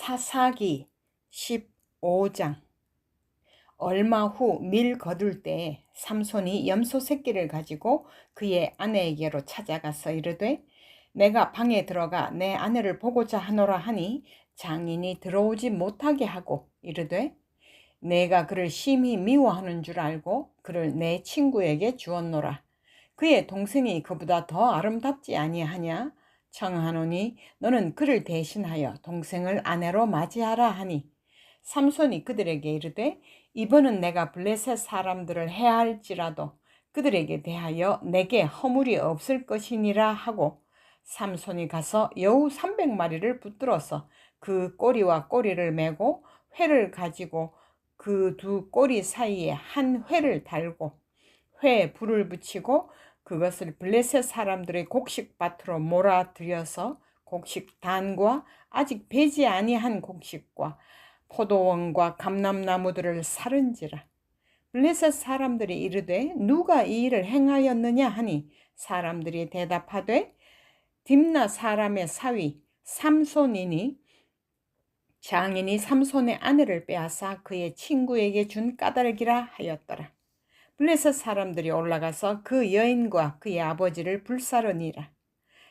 사사기 15장. 얼마 후 밀 거둘 때에 삼손이 염소 새끼를 가지고 그의 아내에게로 찾아가서 이르되, 내가 방에 들어가 내 아내를 보고자 하노라 하니 장인이 들어오지 못하게 하고 이르되, 내가 그를 심히 미워하는 줄 알고 그를 내 친구에게 주었노라. 그의 동생이 그보다 더 아름답지 아니하냐? 청하노니 너는 그를 대신하여 동생을 아내로 맞이하라 하니, 삼손이 그들에게 이르되, 이번은 내가 블레셋 사람들을 해할지라도 그들에게 대하여 내게 허물이 없을 것이니라 하고, 삼손이 가서 여우 300마리를 붙들어서 그 꼬리와 꼬리를 메고 회를 가지고 그 두 꼬리 사이에 한 회를 달고 회에 불을 붙이고 그것을 블레셋 사람들의 곡식밭으로 몰아들여서 곡식단과 아직 배지 아니한 곡식과 포도원과 감람나무들을 사른지라. 블레셋 사람들이 이르되, 누가 이 일을 행하였느냐 하니, 사람들이 대답하되, 딥나 사람의 사위 삼손이니 장인이 삼손의 아내를 빼앗아 그의 친구에게 준 까닭이라 하였더라. 블레셋 사람들이 올라가서 그 여인과 그의 아버지를 불사르니라.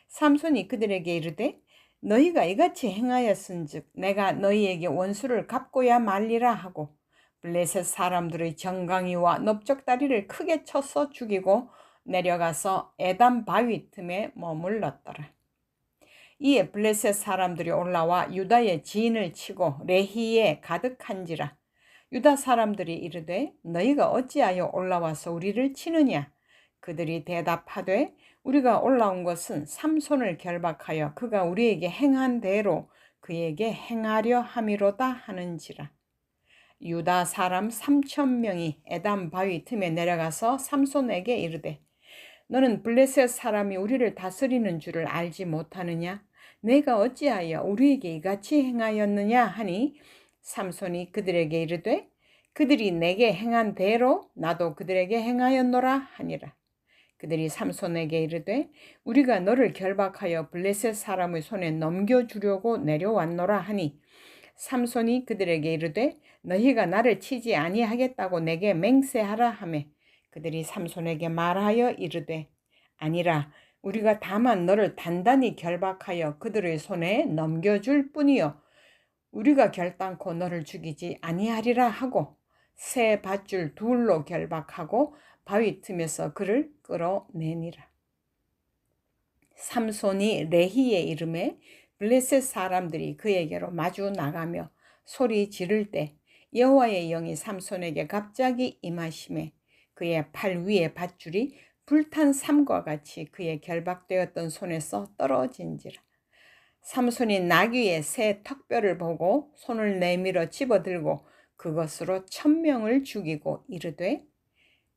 삼손이 그들에게 이르되, 너희가 이같이 행하였은즉 내가 너희에게 원수를 갚고야 말리라 하고, 블레셋 사람들의 정강이와 넓적다리를 크게 쳐서 죽이고 내려가서 에담 바위 틈에 머물렀더라. 이에 블레셋 사람들이 올라와 유다의 진을 치고 레히에 가득한지라. 유다 사람들이 이르되, 너희가 어찌하여 올라와서 우리를 치느냐? 그들이 대답하되, 우리가 올라온 것은 삼손을 결박하여 그가 우리에게 행한 대로 그에게 행하려 함이로다 하는지라. 유다 사람 3,000명이 에담 바위 틈에 내려가서 삼손에게 이르되, 너는 블레셋 사람이 우리를 다스리는 줄을 알지 못하느냐? 내가 어찌하여 우리에게 이같이 행하였느냐 하니, 삼손이 그들에게 이르되, 그들이 내게 행한 대로 나도 그들에게 행하였노라 하니라. 그들이 삼손에게 이르되, 우리가 너를 결박하여 블레셋 사람의 손에 넘겨주려고 내려왔노라 하니, 삼손이 그들에게 이르되, 너희가 나를 치지 아니하겠다고 내게 맹세하라 하매, 그들이 삼손에게 말하여 이르되, 아니라 우리가 다만 너를 단단히 결박하여 그들의 손에 넘겨줄 뿐이요 우리가 결단코 너를 죽이지 아니하리라 하고, 새 밧줄 둘로 결박하고 바위 틈에서 그를 끌어내니라. 삼손이 레히에 이름에 블레셋 사람들이 그에게로 마주 나가며 소리 지를 때 여호와의 영이 삼손에게 갑자기 임하심에 그의 팔 위에 밧줄이 불탄 삼과 같이 그의 결박되었던 손에서 떨어진지라. 삼손이 나귀의 새 턱뼈를 보고 손을 내밀어 집어들고 그것으로 1,000명을 죽이고 이르되,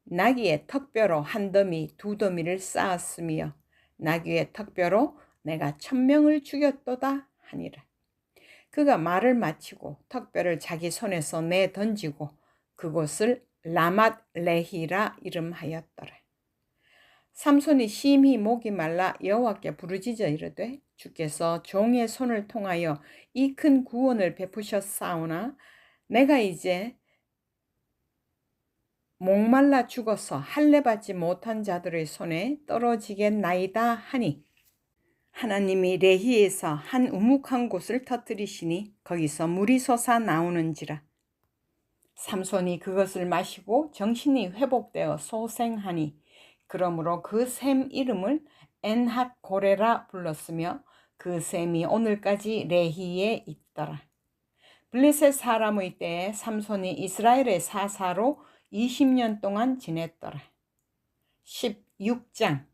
나귀의 턱뼈로 한 더미 두 더미를 쌓았으며 나귀의 턱뼈로 내가 1,000명을 죽였도다 하니라. 그가 말을 마치고 턱뼈를 자기 손에서 내 던지고 그곳을 라맛 레히라 이름하였더라. 삼손이 심히 목이 말라 여호와께 부르짖어 이르되, 주께서 종의 손을 통하여 이 큰 구원을 베푸셨사오나 내가 이제 목말라 죽어서 할례 받지 못한 자들의 손에 떨어지겠나이다 하니, 하나님이 레히에서 한 우묵한 곳을 터뜨리시니 거기서 물이 솟아 나오는지라. 삼손이 그것을 마시고 정신이 회복되어 소생하니, 그러므로 그 샘 이름을 엔핫고레라 불렀으며 그 샘이 오늘까지 레히에 있더라. 블레셋 사람의 때에 삼손이 이스라엘의 사사로 20년 동안 지냈더라. 16장.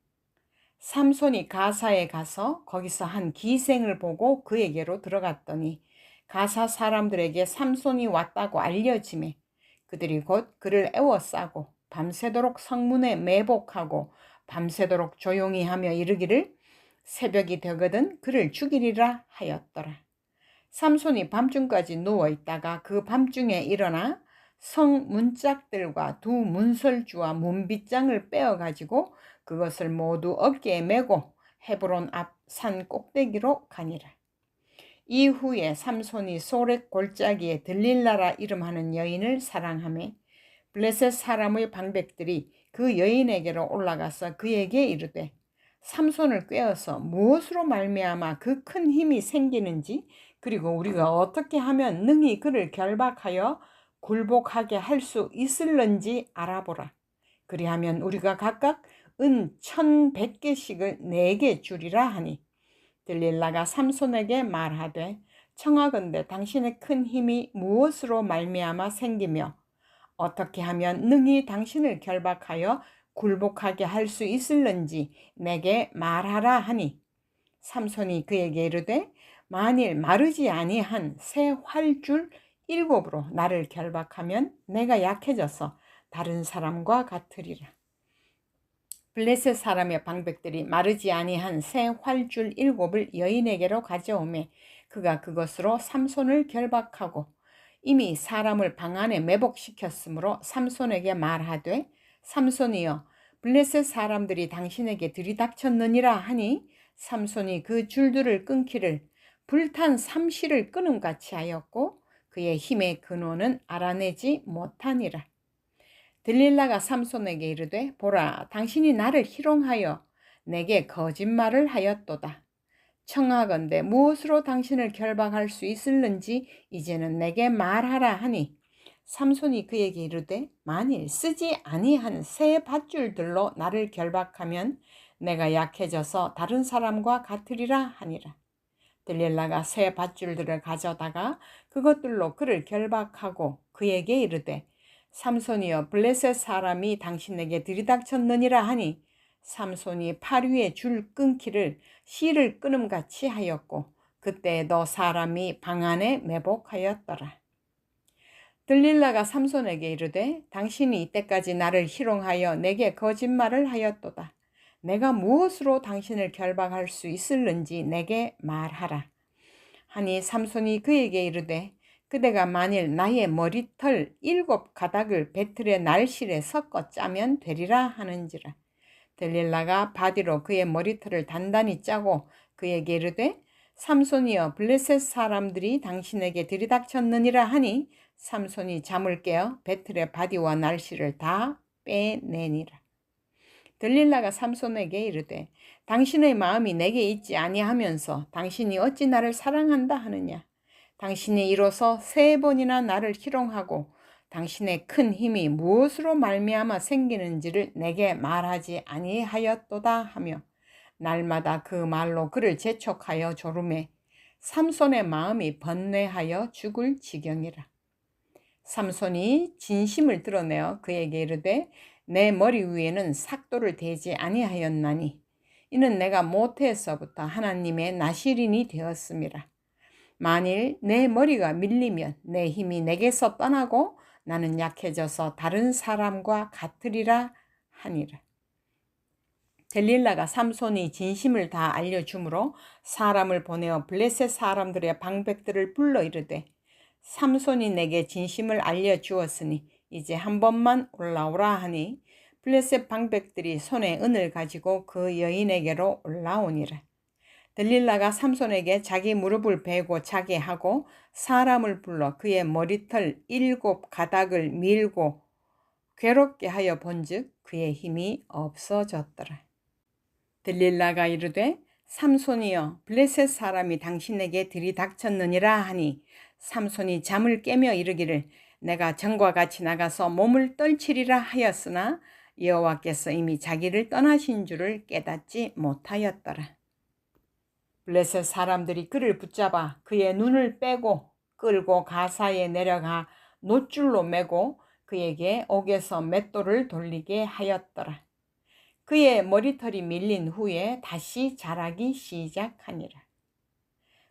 삼손이 가사에 가서 거기서 한 기생을 보고 그에게로 들어갔더니 가사 사람들에게 삼손이 왔다고 알려지매 그들이 곧 그를 애워싸고 밤새도록 성문에 매복하고 밤새도록 조용히 하며 이르기를, 새벽이 되거든 그를 죽이리라 하였더라. 삼손이 밤중까지 누워있다가 그 밤중에 일어나 성 문짝들과 두 문설주와 문빗장을 빼어가지고 그것을 모두 어깨에 메고 헤브론 앞 산 꼭대기로 가니라. 이후에 삼손이 소렉 골짜기에 들릴라라 이름하는 여인을 사랑하며 블레셋 사람의 방백들이 그 여인에게로 올라가서 그에게 이르되 삼손을 꾀어서 무엇으로 말미암아 그 큰 힘이 생기는지 그리고 우리가 어떻게 하면 능히 그를 결박하여 굴복하게 할 수 있을는지 알아보라. 그리하면 우리가 각각 은 1,100개씩을 내게 주리라 하니 들릴라가 삼손에게 말하되 청하건대 당신의 큰 힘이 무엇으로 말미암아 생기며 어떻게 하면 능히 당신을 결박하여 굴복하게 할 수 있을는지 내게 말하라 하니 삼손이 그에게 이르되 만일 마르지 아니한 새 활줄 7으로 나를 결박하면 내가 약해져서 다른 사람과 같으리라. 블레셋 사람의 방백들이 마르지 아니한 새 활줄 7을 여인에게로 가져오매 그가 그것으로 삼손을 결박하고 이미 사람을 방 안에 매복시켰으므로 삼손에게 말하되 삼손이여 블레셋 사람들이 당신에게 들이닥쳤느니라 하니 삼손이 그 줄들을 끊기를 불탄 삼시를 끊음같이 하였고 그의 힘의 근원은 알아내지 못하니라. 들릴라가 삼손에게 이르되 보라 당신이 나를 희롱하여 내게 거짓말을 하였도다. 청하건대 무엇으로 당신을 결박할 수 있을는지 이제는 내게 말하라 하니 삼손이 그에게 이르되 만일 쓰지 아니한 새 밧줄들로 나를 결박하면 내가 약해져서 다른 사람과 같으리라 하니라. 들릴라가 새 밧줄들을 가져다가 그것들로 그를 결박하고 그에게 이르되 삼손이여 블레셋 사람이 당신에게 들이닥쳤느니라 하니 삼손이 팔 위에 줄 끊기를 실을 끊음같이 하였고 그때 너 사람이 방 안에 매복하였더라. 들릴라가 삼손에게 이르되 당신이 이때까지 나를 희롱하여 내게 거짓말을 하였도다. 내가 무엇으로 당신을 결박할 수 있을는지 내게 말하라. 하니 삼손이 그에게 이르되 그대가 만일 나의 머리털 7가닥을 배틀의 날실에 섞어 짜면 되리라 하는지라. 들릴라가 바디로 그의 머리털을 단단히 짜고 그에게 이르되 삼손이여 블레셋 사람들이 당신에게 들이닥쳤느니라 하니 삼손이 잠을 깨어 배틀의 바디와 날실을 다 빼내니라. 들릴라가 삼손에게 이르되 당신의 마음이 내게 있지 아니하면서 당신이 어찌 나를 사랑한다 하느냐. 당신이 이로써 3번이나 나를 희롱하고 당신의 큰 힘이 무엇으로 말미암아 생기는지를 내게 말하지 아니하였도다 하며 날마다 그 말로 그를 재촉하여 조르매 삼손의 마음이 번뇌하여 죽을 지경이라. 삼손이 진심을 드러내어 그에게 이르되 내 머리 위에는 삭도를 대지 아니하였나니 이는 내가 모태에서부터 하나님의 나실인이 되었음이라. 만일 내 머리가 밀리면 내 힘이 내게서 떠나고 나는 약해져서 다른 사람과 같으리라 하니라. 들릴라가 삼손이 진심을 다 알려주므로 사람을 보내어 블레셋 사람들의 방백들을 불러 이르되 삼손이 내게 진심을 알려주었으니 이제 한 번만 올라오라 하니 블레셋 방백들이 손에 은을 가지고 그 여인에게로 올라오니라. 들릴라가 삼손에게 자기 무릎을 베고 자게 하고 사람을 불러 그의 머리털 7가닥을 밀고 괴롭게 하여 본즉 그의 힘이 없어졌더라. 들릴라가 이르되 삼손이여 블레셋 사람이 당신에게 들이닥쳤느니라 하니 삼손이 잠을 깨며 이르기를 내가 전과 같이 나가서 몸을 떨치리라 하였으나 여호와께서 이미 자기를 떠나신 줄을 깨닫지 못하였더라. 블레셋 사람들이 그를 붙잡아 그의 눈을 빼고 끌고 가사에 내려가 놋줄로 매고 그에게 옥에서 맷돌을 돌리게 하였더라. 그의 머리털이 밀린 후에 다시 자라기 시작하니라.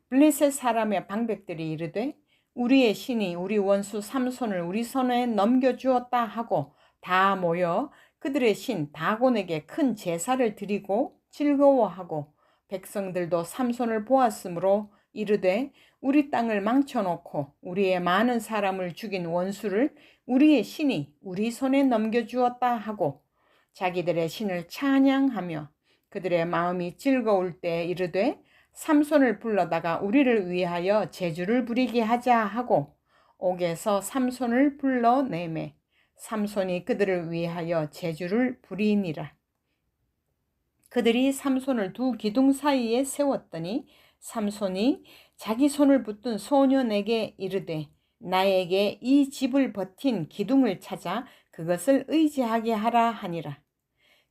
블레셋 사람의 방백들이 이르되 우리의 신이 우리 원수 삼손을 우리 손에 넘겨주었다 하고 다 모여 그들의 신 다곤에게 큰 제사를 드리고 즐거워하고 백성들도 삼손을 보았으므로 이르되 우리 땅을 망쳐놓고 우리의 많은 사람을 죽인 원수를 우리의 신이 우리 손에 넘겨주었다 하고 자기들의 신을 찬양하며 그들의 마음이 즐거울 때 이르되 삼손을 불러다가 우리를 위하여 제주를 부리게 하자 하고 옥에서 삼손을 불러내매 삼손이 그들을 위하여 제주를 부리니라. 그들이 삼손을 두 기둥 사이에 세웠더니 삼손이 자기 손을 붙든 소년에게 이르되 나에게 이 집을 버틴 기둥을 찾아 그것을 의지하게 하라 하니라.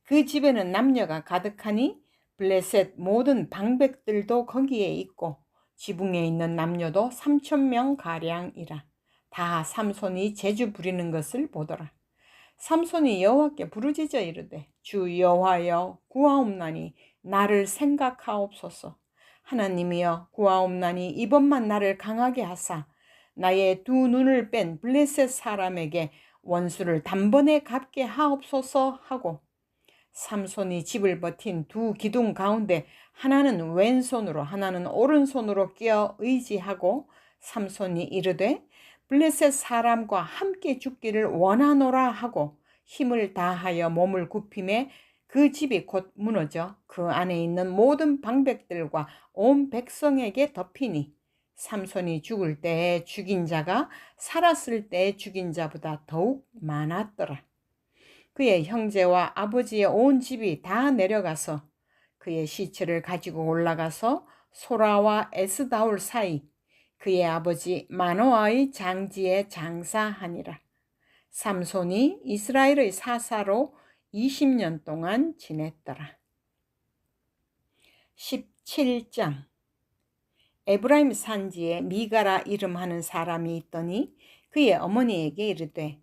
그 집에는 남녀가 가득하니 블레셋 모든 방백들도 거기에 있고 지붕에 있는 남녀도 3,000명 가량이라. 다 삼손이 제주 부리는 것을 보더라. 삼손이 여호와께 부르짖어 이르되 주 여호와여 구하옵나니 나를 생각하옵소서. 하나님이여 구하옵나니 이번만 나를 강하게 하사 나의 두 눈을 뺀 블레셋 사람에게 원수를 단번에 갚게 하옵소서 하고 삼손이 집을 버틴 두 기둥 가운데 하나는 왼손으로 하나는 오른손으로 끼어 의지하고 삼손이 이르되 블레셋 사람과 함께 죽기를 원하노라 하고 힘을 다하여 몸을 굽히매 그 집이 곧 무너져 그 안에 있는 모든 방백들과 온 백성에게 덮이니 삼손이 죽을 때에 죽인 자가 살았을 때에 죽인 자보다 더욱 많았더라. 그의 형제와 아버지의 온 집이 다 내려가서 그의 시체를 가지고 올라가서 소라와 에스다올 사이 그의 아버지 마노아의 장지에 장사하니라. 삼손이 이스라엘의 사사로 20년 동안 지냈더라. 17장. 에브라임 산지에 미가라 이름하는 사람이 있더니 그의 어머니에게 이르되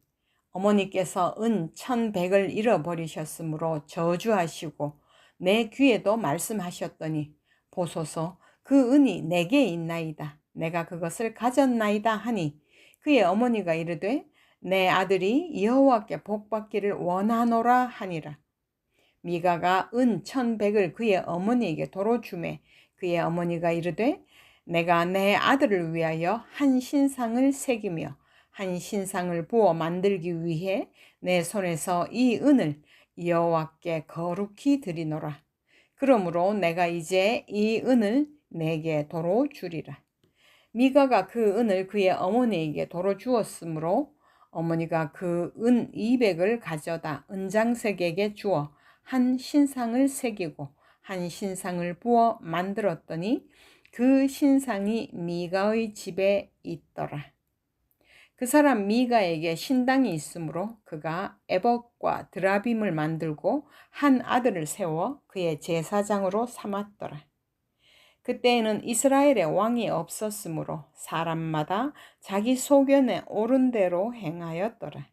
어머니께서 은 1,100을 잃어버리셨으므로 저주하시고 내 귀에도 말씀하셨더니 보소서 그 은이 내게 있나이다. 내가 그것을 가졌나이다 하니 그의 어머니가 이르되 내 아들이 여호와께 복받기를 원하노라 하니라. 미가가 은 1,100을 그의 어머니에게 도로 주매 그의 어머니가 이르되 내가 내 아들을 위하여 한 신상을 새기며 한 신상을 부어 만들기 위해 내 손에서 이 은을 여호와께 거룩히 드리노라. 그러므로 내가 이제 이 은을 내게 도로 주리라. 미가가 그 은을 그의 어머니에게 도로 주었으므로 어머니가 그 은 200을 가져다 은장색에게 주어 한 신상을 새기고 한 신상을 부어 만들었더니 그 신상이 미가의 집에 있더라. 그 사람 미가에게 신당이 있으므로 그가 에벅과 드라빔을 만들고 한 아들을 세워 그의 제사장으로 삼았더라. 그때에는 이스라엘에 왕이 없었으므로 사람마다 자기 소견에 옳은 대로 행하였더라.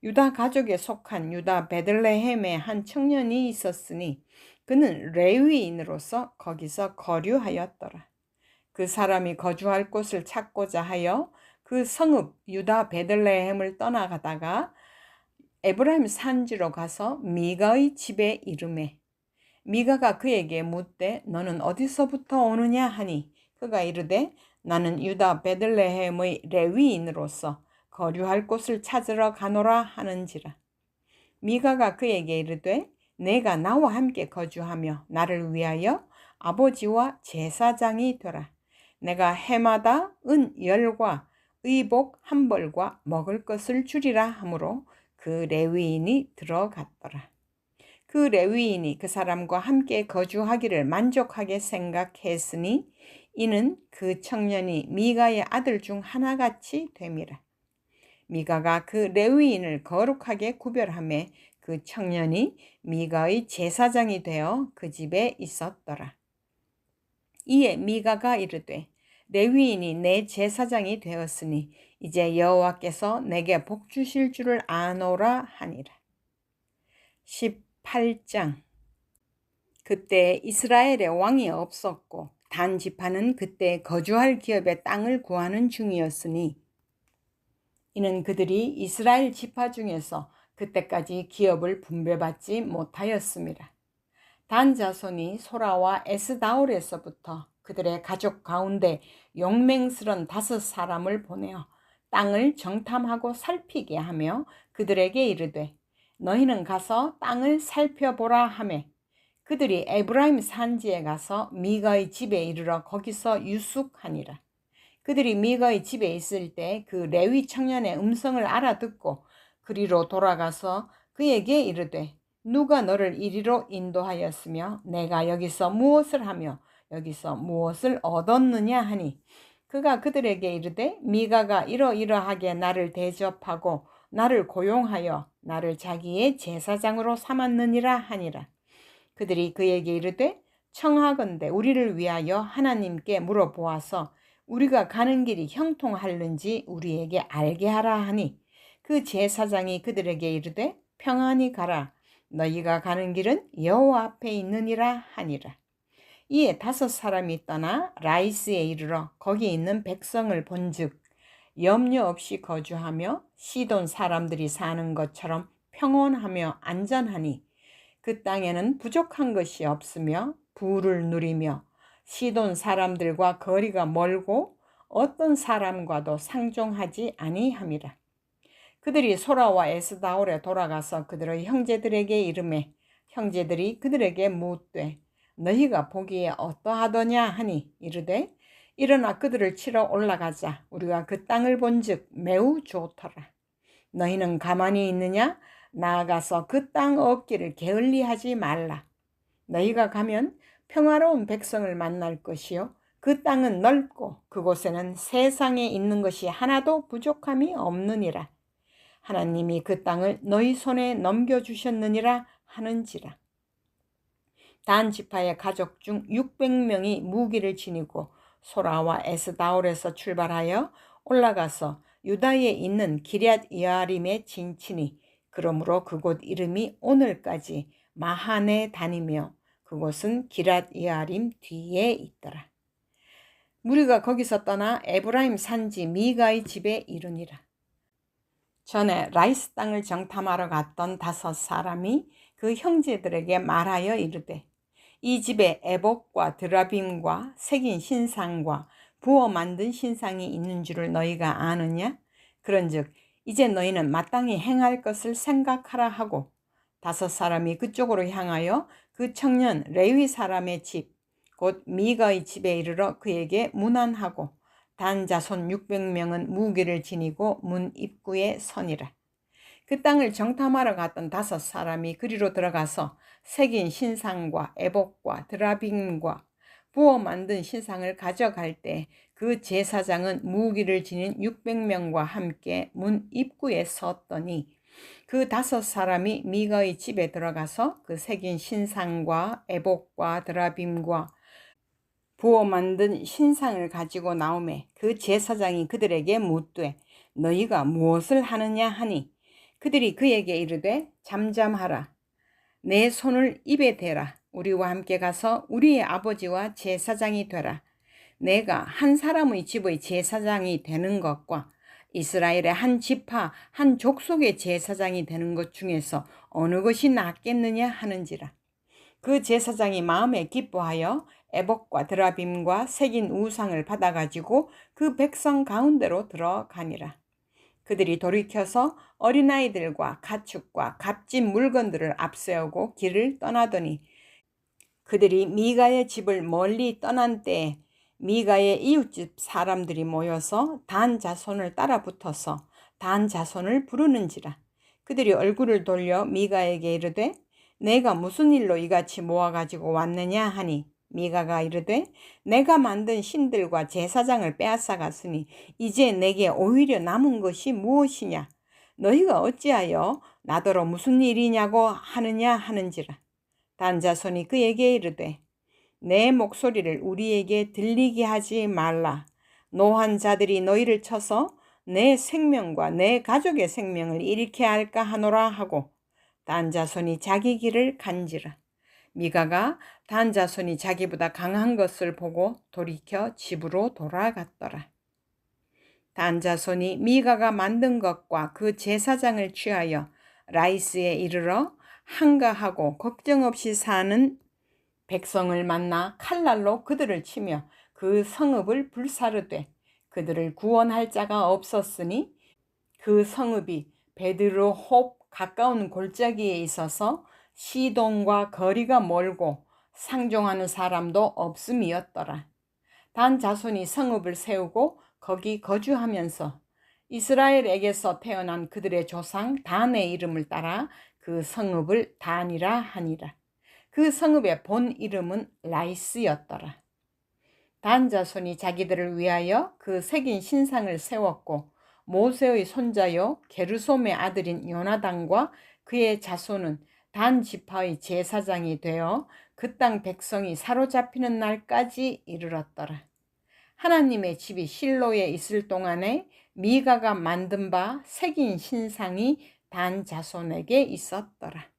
유다 가족에 속한 유다 베들레헴에 한 청년이 있었으니 그는 레위인으로서 거기서 거류하였더라. 그 사람이 거주할 곳을 찾고자 하여 그 성읍 유다 베들레헴을 떠나가다가 에브라임 산지로 가서 미가의 집에 이르매 미가가 그에게 묻되 너는 어디서부터 오느냐 하니 그가 이르되 나는 유다 베들레헴의 레위인으로서 거류할 곳을 찾으러 가노라 하는지라. 미가가 그에게 이르되 내가 나와 함께 거주하며 나를 위하여 아버지와 제사장이 되라. 내가 해마다 은 10과 의복 1벌과 먹을 것을 주리라 하므로 그 레위인이 들어갔더라. 그 레위인이 그 사람과 함께 거주하기를 만족하게 생각했으니 이는 그 청년이 미가의 아들 중 하나같이 됨이라. 미가가 그 레위인을 거룩하게 구별하며 그 청년이 미가의 제사장이 되어 그 집에 있었더라. 이에 미가가 이르되 레위인이 내 제사장이 되었으니 이제 여호와께서 내게 복 주실 줄을 아노라 하니라. 18장. 그때 이스라엘에 왕이 없었고 단 지파는 그때 거주할 기업의 땅을 구하는 중이었으니 이는 그들이 이스라엘 지파 중에서 그때까지 기업을 분배받지 못하였습니다. 단 자손이 소라와 에스다올에서부터 그들의 가족 가운데 용맹스런 5사람을 보내어 땅을 정탐하고 살피게 하며 그들에게 이르되 너희는 가서 땅을 살펴보라 하매 그들이 에브라임 산지에 가서 미가의 집에 이르러 거기서 유숙하니라. 그들이 미가의 집에 있을 때 그 레위 청년의 음성을 알아듣고 그리로 돌아가서 그에게 이르되 누가 너를 이리로 인도하였으며 내가 여기서 무엇을 하며 여기서 무엇을 얻었느냐 하니 그가 그들에게 이르되 미가가 이러이러하게 나를 대접하고 나를 고용하여 나를 자기의 제사장으로 삼았느니라 하니라. 그들이 그에게 이르되 청하건대 우리를 위하여 하나님께 물어보아서 우리가 가는 길이 형통할는지 우리에게 알게 하라 하니 그 제사장이 그들에게 이르되 평안히 가라 너희가 가는 길은 여호와 앞에 있느니라 하니라. 이에 5사람이 떠나 라이스에 이르러 거기 있는 백성을 본즉 염려 없이 거주하며 시돈 사람들이 사는 것처럼 평온하며 안전하니 그 땅에는 부족한 것이 없으며 부를 누리며 시돈 사람들과 거리가 멀고 어떤 사람과도 상종하지 아니함이라. 그들이 소라와 에스다올에 돌아가서 그들의 형제들에게 이르매 형제들이 그들에게 묻되 너희가 보기에 어떠하더냐 하니 이르되 일어나 그들을 치러 올라가자 우리가 그 땅을 본즉 매우 좋더라. 너희는 가만히 있느냐? 나아가서 그 땅 얻기를 게을리하지 말라. 너희가 가면 평화로운 백성을 만날 것이요 그 땅은 넓고 그곳에는 세상에 있는 것이 하나도 부족함이 없느니라. 하나님이 그 땅을 너희 손에 넘겨주셨느니라 하는지라. 단 지파의 가족 중 600명이 무기를 지니고 소라와 에스다올에서 출발하여 올라가서 유다에 있는 기럇 여아림에 진치니 그러므로 그곳 이름이 오늘까지 마하네 다니며 그곳은 기럇 여아림 뒤에 있더라. 무리가 거기서 떠나 에브라임 산지 미가의 집에 이르니라. 전에 라이스 땅을 정탐하러 갔던 5사람이 그 형제들에게 말하여 이르되 이 집에 에봇과 드라빔과 새긴 신상과 부어 만든 신상이 있는 줄을 너희가 아느냐? 그런즉 이제 너희는 마땅히 행할 것을 생각하라 하고 5사람이 그쪽으로 향하여 그 청년 레위 사람의 집 곧 미가의 집에 이르러 그에게 문안하고 단 자손 600명은 무기를 지니고 문 입구에 서니라. 그 땅을 정탐하러 갔던 5사람이 그리로 들어가서 새긴 신상과 에봇과 드라빔과 부어 만든 신상을 가져갈 때 그 제사장은 무기를 지닌 600명과 함께 문 입구에 섰더니 그 5사람이 미가의 집에 들어가서 그 새긴 신상과 에봇과 드라빔과 부어 만든 신상을 가지고 나오매 그 제사장이 그들에게 묻되 너희가 무엇을 하느냐 하니 그들이 그에게 이르되 잠잠하라. 내 손을 입에 대라. 우리와 함께 가서 우리의 아버지와 제사장이 되라. 내가 한 사람의 집의 제사장이 되는 것과 이스라엘의 한 지파 한 족속의 제사장이 되는 것 중에서 어느 것이 낫겠느냐 하는지라. 그 제사장이 마음에 기뻐하여 에봇과 드라빔과 새긴 우상을 받아가지고 그 백성 가운데로 들어가니라. 그들이 돌이켜서 어린아이들과 가축과 값진 물건들을 앞세우고 길을 떠나더니 그들이 미가의 집을 멀리 떠난 때에 미가의 이웃집 사람들이 모여서 단 자손을 따라 붙어서 단 자손을 부르는지라. 그들이 얼굴을 돌려 미가에게 이르되 내가 무슨 일로 이같이 모아가지고 왔느냐 하니 미가가 이르되 내가 만든 신들과 제사장을 빼앗아 갔으니 이제 내게 오히려 남은 것이 무엇이냐? 너희가 어찌하여 나더러 무슨 일이냐고 하느냐 하는지라. 단 자손이 그에게 이르되 내 목소리를 우리에게 들리게 하지 말라. 노한 자들이 너희를 쳐서 내 생명과 내 가족의 생명을 잃게 할까 하노라 하고 단 자손이 자기 길을 간지라. 미가가 단 자손이 자기보다 강한 것을 보고 돌이켜 집으로 돌아갔더라. 단 자손이 미가가 만든 것과 그 제사장을 취하여 라이스에 이르러 한가하고 걱정 없이 사는 백성을 만나 칼날로 그들을 치며 그 성읍을 불사르되 그들을 구원할 자가 없었으니 그 성읍이 베드르홉 가까운 골짜기에 있어서 시돈과 거리가 멀고 상종하는 사람도 없음이었더라. 단 자손이 성읍을 세우고 거기 거주하면서 이스라엘에게서 태어난 그들의 조상 단의 이름을 따라 그 성읍을 단이라 하니라. 그 성읍의 본 이름은 라이스였더라. 단 자손이 자기들을 위하여 그 새긴 신상을 세웠고 모세의 손자요 게르솜의 아들인 요나단과 그의 자손은 단 지파의 제사장이 되어 그 땅 백성이 사로잡히는 날까지 이르렀더라. 하나님의 집이 실로에 있을 동안에 미가가 만든 바 새긴 신상이 단 자손에게 있었더라.